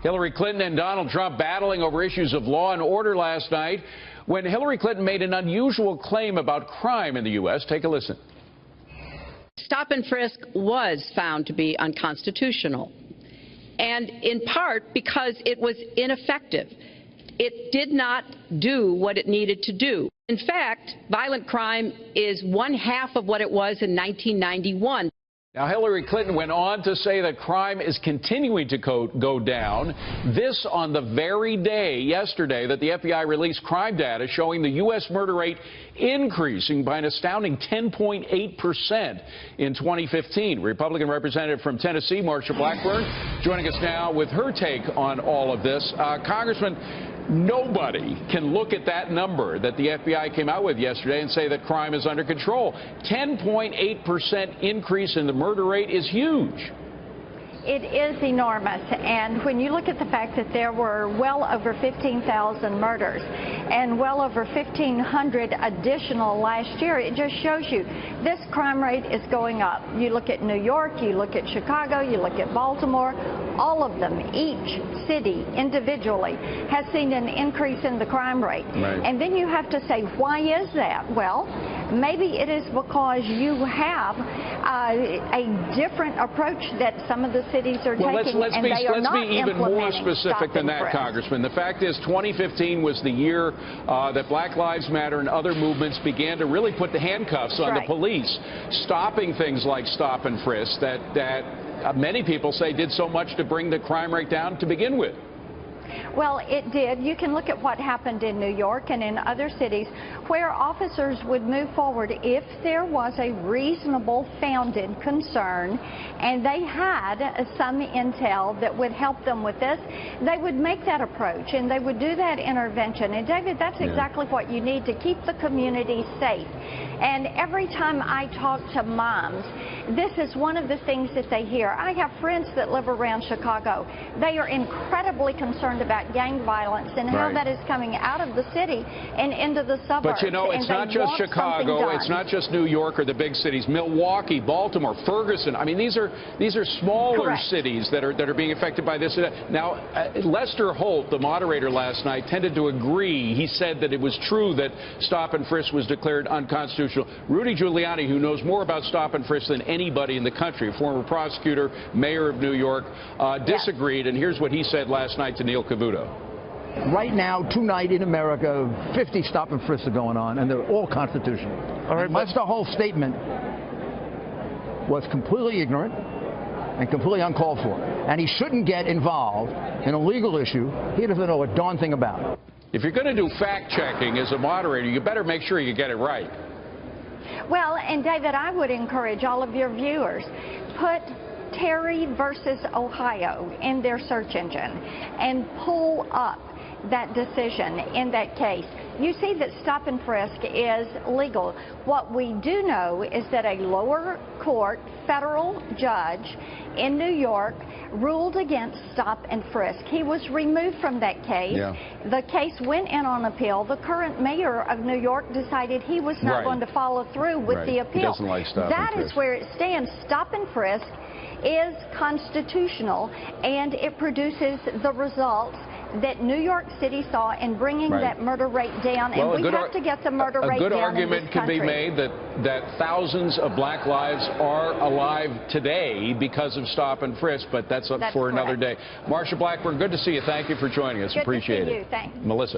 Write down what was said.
Hillary Clinton and Donald Trump battling over issues of law and order last night when Hillary Clinton made an unusual claim about crime in the U.S. Take a listen. Stop and frisk was found to be unconstitutional, and in part because it was ineffective. It did not do what it needed to do. In fact, violent crime is 1/2 of what it was in 1991. Now, Hillary Clinton went on to say that crime is continuing to go down. This on the very day, yesterday, that the FBI released crime data showing the U.S. murder rate increasing by an astounding 10.8% in 2015. Republican Representative from Tennessee, Marsha Blackburn, joining us now with her take on all of this. Congressman, nobody can look at that number that the FBI came out with yesterday and say that crime is under control. 10.8% increase in the murder rate is huge. It is enormous, and when you look at the fact that there were well over 15,000 murders and well over 1,500 additional last year, it just shows you this crime rate is going up. You look at New York, you look at Chicago, you look at Baltimore, all of them, each city individually has seen an increase in the crime rate. Right. And then you have to say, why is that? Well, maybe it is because you have a different approach that some of the cities are taking, let's be even more specific than that, frisk. Congressman. The fact is 2015 was the year that Black Lives Matter and other movements began to really put the handcuffs on the police, stopping things like stop and frisk that many people say did so much to bring the crime rate down to begin with. Well, it did. You can look at what happened in New York and in other cities where officers would move forward if there was a reasonable founded concern and they had some intel that would help them with this. They would make that approach and they would do that intervention. And David, that's exactly what you need to keep the community safe. And every time I talk to moms, this is one of the things that they hear. I have friends that live around Chicago. They are incredibly concerned about gang violence and how that is coming out of the city and into the suburbs. But you know, it's not just Chicago, it's not just New York or the big cities. Milwaukee, Baltimore, Ferguson. I mean, these are smaller cities that are being affected by this. Now, Lester Holt, the moderator last night, tended to agree. He said that it was true that stop and frisk was declared unconstitutional. Rudy Giuliani, who knows more about stop and frisk than anybody in the country, a former prosecutor, mayor of New York, disagreed. And here's what he said last night to Neil Cavuto. Right now, tonight in America, 50 stop and frisks are going on, and they're all constitutional. All right, Lester Holt's statement was completely ignorant and completely uncalled for. And he shouldn't get involved in a legal issue he doesn't know a darn thing about. If you're going to do fact-checking as a moderator, you better make sure you get it right. Well, and David, I would encourage all of your viewers, put Terry versus Ohio in their search engine and pull up that decision in that case. You see that stop and frisk is legal. What we do know is that a lower court federal judge in New York ruled against stop and frisk. He was removed from that case. The case went in on appeal. The current mayor of New York decided he was not going to follow through with the appeal. He doesn't like stop that and is where it stands. Stop and frisk is constitutional, and it produces the results that New York City saw in bringing that murder rate down, and we have to get the murder rate down. A good argument can be made that thousands of black lives are alive today because of stop and frisk, but that's up for another day. Marsha Blackburn, good to see you. Thank you for joining us. Good Appreciate to see it. you. Thanks. Melissa.